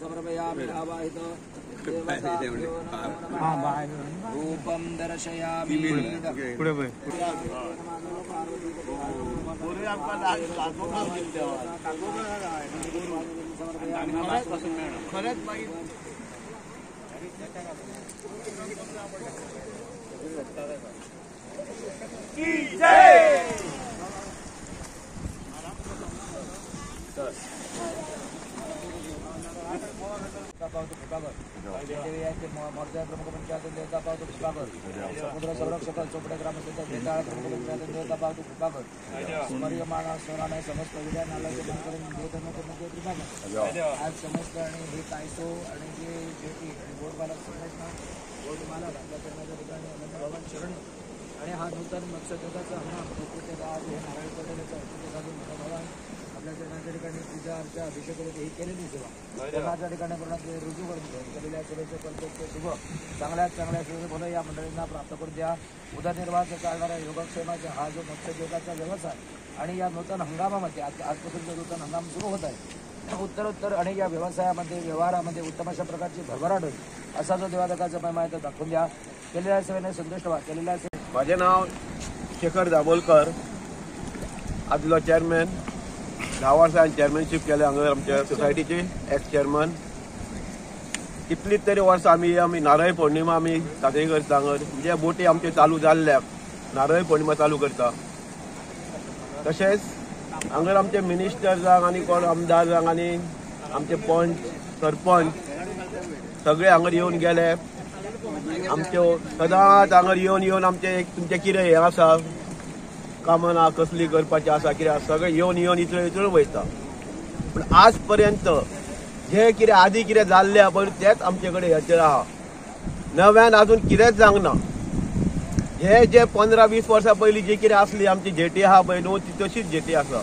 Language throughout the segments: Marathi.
समर्पयामि आवाहित रूपं दर्शयामि प्रमुख पंचायत देवता पावतो पुष्पाकर समुद्र संरक्षक चोपडे ग्रामस्थ बेताळ प्रमुख पंचायत देवता पावतो पुष्पाकर स्मर्यमाण स्मरणाने समस्त विद्यानालय आज समस्त आणि हे कायसो आणि जे जेटी आणि बोर्डमालक संघटना बोर्डमालक आपल्या कर्मचारी ठिकाणी भवन शरणी आणि हा नूतन मत्स्योद्योगाचा हंगाम हे नारायण पटेल याचा साधून भगवान आपल्या त्या ठिकाणी पूजा अर्चा अभिषेक वगैरे ही केलेली सेवा त्या ठिकाणी पूर्ण रुजू करून केलेल्या सेवेचे कल्पचे शुभ चांगल्या सेवे बोला या मंडळींना प्राप्त करून द्या उदरनिर्वाहाचा चालणारा योगक्षेमाचा हा जो मत्स्योद्योगाचा व्यवसाय आणि या नूतन हंगामामध्ये आजपासून जो नूतन हंगाम सुरू होत आहे उत्तर आणि या व्यवसायामध्ये व्यवहारामध्ये उत्तम अशा प्रकारची भरभराट होईल असा जो देवादकाचा महिमा आहे तो दाखवून द्या केलेल्या सेवेने संतुष्ट व्हा केलेल्या माझे नाव शेखर दाबोलकर आदलो चेअरमॅन 10 वर्सां चेअरमॅनशीप केले हांगा आमच्या सोसायटीचे एक्स चेअरमॅन कितलीच तरी वर्सां आमी नारळी पौर्णिमा आमी साजरी करता हांगा म्हणजे बोटी आमचे चालू जाल्ल्याक नारळी पौर्णिमा चालू करता तशेंच हांगा आमचे मिनिस्टर जावं आनी कोण आमदार जावं आनी आमचे पंच सरपंच सगळे हांगा येवन गेले आमच्यो सदांच हांगा येवन आमचे तुमचे कितें हें आसा कामां कसली करपाची आसा कितें आसा सगळे येवन इचून वयता पूण आज पर्यंत जे कितें आदी कितें जाल्लें पळय तेंच आमचे कडेन हेचेर आहा नव्यान आजून कितेंच जावंक ना हे जे 15-20 वर्सां पयलीं जी कितें आसली आमची जेटी आहा पळय न्हू ती तशीच जेटी आसा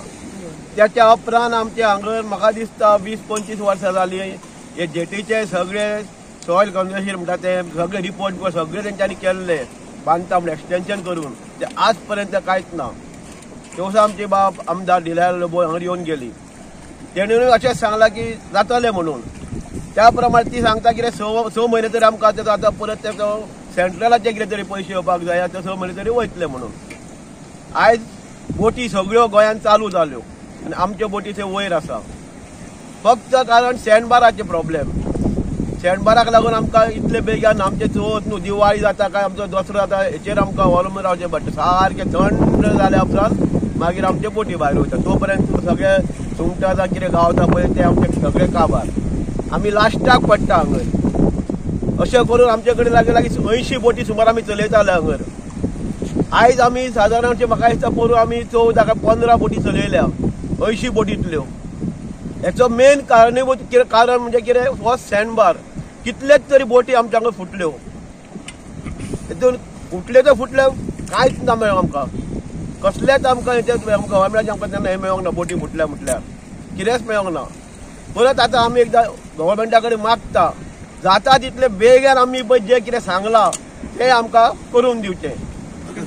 त्याच्या उपरांत आमचे हांगा म्हाका दिसता 20-25 वर्सां जालीं हे जेटीचे सगळे सॉयल कन्जर्वेशन म्हणटा ते सगळे रिपोर्ट सगळे तेंच्यांनी केल्ले बांदकाम एक्सटेंशन करून ते आज पर्यंत कांयच ना तेवसा आमची बाब आमदार दिल्यार हांगा येवन गेली तेणें अशें सांगलां की जातलें म्हणून त्या प्रमाणे ती सांगता कितें 6 म्हयने तरी आमकां आतां परत तेका सेंट्रलाचे कितें तरी पयशे येवपाक जाय ते 6 म्हयने तरी वयतले म्हणून आयज बोटी सगळ्यो गोंयांत चालू जाल्यो आनी आमच्यो बोटी थंय वयर आसा फक्त कारण सँडबाराचे प्रॉब्लेम सँडबाराक लागून आमकां इतले बेगीन आमचे चवथ न्हू दिवाळी जाता काय आमचो दसरो जाता हेचेर आमकां अवलंबून रावचें पडटा सारकें थंड जाल्या उपरांत मागीर आमचे बोटी भायर वयता तो पर्यंत सगळे सुंगटां जावं कितें गावता पळय ते आमचे सगळे काबार आमी लास्टाक पडटा हांगर अशें करून आमचे कडेन लागीं 80 बोटी सुमार आमी चलयताले हांगर आयज आमी सादारणशे म्हाका दिसता पोरू आमी 14 काय 15 बोटी चलयल्या 80 बोटींतल्यो हेचो मेन कारणीभूत कारण म्हणजे कितें हो सँडबार कितलेच तरी बोटी आमच्या हांगा फुटल्यो हेतून फुटल्यो तर फुटल्यो कांयच ना मेळ्ळो आमकां कसलेच आमकां हेचे गव्हर्मेंटाचे आमकां तेन्ना हें मेळोंक ना बोटी फुटल्या म्हटल्यार कितेंच मेळोंक ना परत आतां आमी एकदां गव्हर्मेंटा कडेन मागता जाता तितले बेगीन आमी पळय जें कितें सांगलां तें आमकां करून दिवचें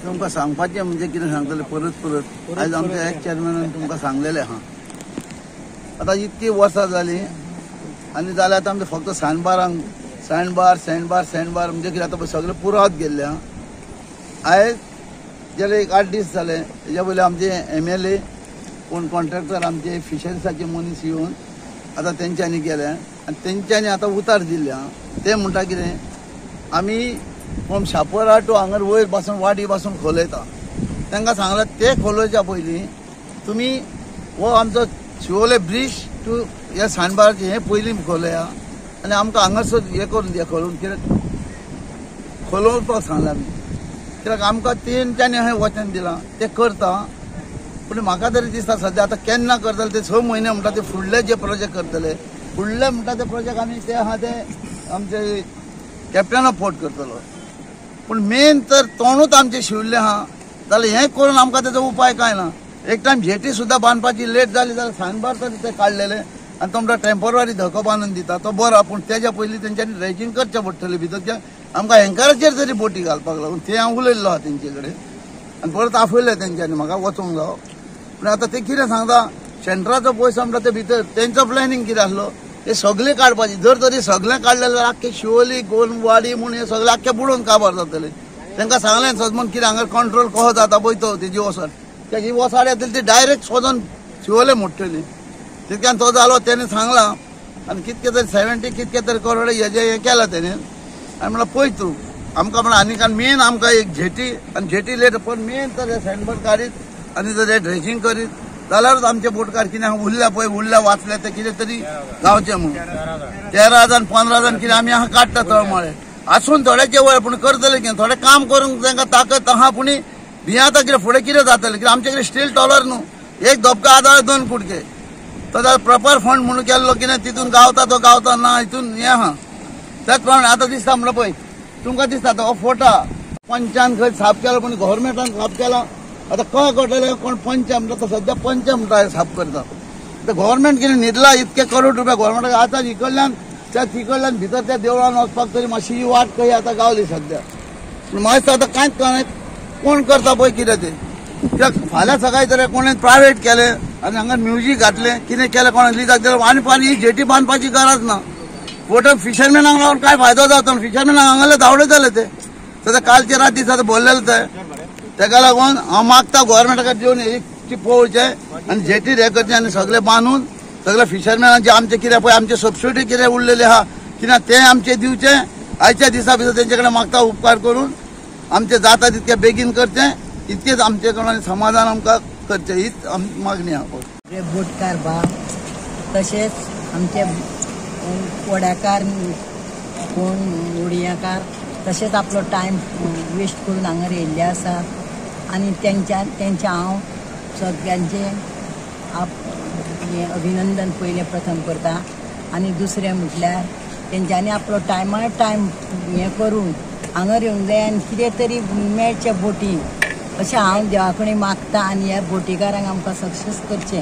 तुमकां सांगपाचें म्हणजे कितें सांगतले परत आयज आमच्या एक्स चेअरमॅनान तुमकां सांगलेलें आहा आतां इतकी वर्सां जालीं आनी जाल्यार आतां आमचे फक्त सँडबार म्हणजे कितें आतां सगळे पुरावत गेल्ले आहा आयज गेले एक 8 दीस जाले तेज्या पयलीं आमचे MLA कोण कॉन्ट्रॅक्टर आमचे फिशरीसाचे मनीस येवन आतां तेंच्यांनी गेले आनी तेंच्यांनी आतां उतार दिल्ले आहा ते म्हणटा कितें आमी फ्रॉम शापोरा टू हांगर वयर पासून वाटी पासून खोलयता तांकां सांगलां ते खोलोवच्या पयलीं तुमी हो आमचो शिवोले ब्रिज टू ह्या सँडबाराचें हें पयलीं खोलया आनी आमकां हांगासर हें करून दिया खोलून कित्याक खोलोवपाक सांगलां आमी कित्याक आमकां तेंच्यांनी हें वचन दिलां तें करता पूण म्हाका तरी दिसता सद्या आतां केन्ना करतले ते 6 म्हयने म्हणटा ते फुडले जे प्रोजेक्ट करतले फुडले म्हणटा ते प्रोजेक्ट आमी ते आहा ते आमचे कॅप्टन ऑफ पोर्ट करतलो पूण मेन तर तोंडूच आमचें शिवल्लें आहा जाल्यार हें करून आमकां तेजो उपाय कांय ना एक टायम जेटी सुद्दां बांदपाची लेट जाली जाल्यार सँडबार तरी ते काडलेले आनी तुमकां टेम्पररी धक्को बांदून दिता तो बरो पूण तेज्या पयलीं तेंच्यांनी ड्रेजिंग करचें पडटलें भितरच्या आमकां हँकराचेर तरी बोटी घालपाक लागून ते हांव उलयल्लो आहा तेंचे कडेन आनी परत आपयले तेंच्यांनी म्हाका वचूंक जावो पूण आतां ते कितें सांगता सेंटराचो पयसो म्हणटा ते भितर तेंचो प्लॅनिंग कितें आसलो हे सगळे काडपाचे जर तरी सगळें काडलें जाल्यार आख्खे शिवोली गोंडवाडी म्हूण हे सगळे आख्खे बुडोवन काबार जातले तांकां सांगलें सजमन कितें हांगा कंट्रोल कसो जाता पळय तो तेजी वसाड त्याची वसाड येतली ती डायरेक्ट सोदून शिवोले मोडटली तितक्यान तो जालो तेणें सांगलां आनी कितके तरी 70 कितके तरी करोड हें केलां तेणें आनी म्हणल्यार पळय तूं आमकां म्हणल्यार आनीक मेन आमकां एक झेटी आनी झेटी लेट पण मेन तर हे सँडबर्ड काडीत आनी जर हे ड्रेसिंग करीत जाल्यारूच आमचे बोटकार कितें उरल्या पळय उरल्या वाचले ते कितें तरी गावचे म्हणून 13,000 15,000 कितें आमी हांगा काडटा तळमळे आसून थोड्याचे वय पूण करतले कितें थोडे काम करूंक तांकां ताकद आहा पूण भियाता कितें फुडें कितें जातलें कित्याक आमचे कडेन स्टील टॉलर न्हू एक धोपका आदार 2 कुडके तो जाल्यार प्रॉपर फंड म्हणून केल्लो कितें तितून गावता तो गावता ना हितून हें आहा त्याच प्रमाणे आतां दिसता म्हणल्यार पळय तुमकां दिसता तो फोटा पंचान खंय साफ केलो पूण गव्हर्मेंटान साफ केला आतां खंय करतले कोण पंच म्हणटा तो सद्या पंच म्हणटा साफ करता गव्हर्मेंट कितें न्हिदला इतके करोड रुपया गव्हर्मेंटाक आतां इकडल्यान त्या तिकडल्यान भितर त्या देवळान वचपाक तरी मातशी ही वाट खंय आतां गावली सद्या पूण म्हाका आतां कांयच कळना कोण करता पळय कितें तें कित्याक फाल्यां सकाळी तरी कोणें प्रायवेट केलें आनी हांगा म्युजीक घातलें कितें केलें कोणाक लिदाक दिलें आनी पानी ही जेटी बांदपाची गरज ना फोटो फिशरमॅनाक लागून काय फायदो जाता फिशरमॅनाक हांगाले धांवडे जाले ते सद्या कालचे रात दिसा बोललेले ते तेका लागून हांव मागता गव्हर्मेंटाक येवन एक पळोवचें आनी जेटीर हें करचें आनी सगळे बांदून सगळे फिशरमॅनांचे आमचे कितें पळय आमचे सबसिडी कितें उरलेले आहा कित्याक ते आमचे दिवचे आयच्या दिसा भितर तेंचे कडेन मागता उपकार करून आमचे जाता तितके बेगीन करचें इतकेच आमचे कडल्यान समाधान आमकां करचें हीच आमची मागणी आहा बोटकार भाव तशेंच आमचे वड्याकार कोण उडियाकार तशेंच आपलो टायम वेस्ट करून हांगा येयल्ले आसात आनी तेंचे हांव सगळ्यांचे अभिनंदन पयलें प्रथम करता आनी दुसरें म्हटल्यार तेंच्यांनी आपलो टायमार टायम हें करून हांगा येवंक जाय आनी कितें तरी मेळचे बोटी अशें हांव देवा कडेन मागता आनी ह्या बोटीकारांक आमकां सक्सेस करचें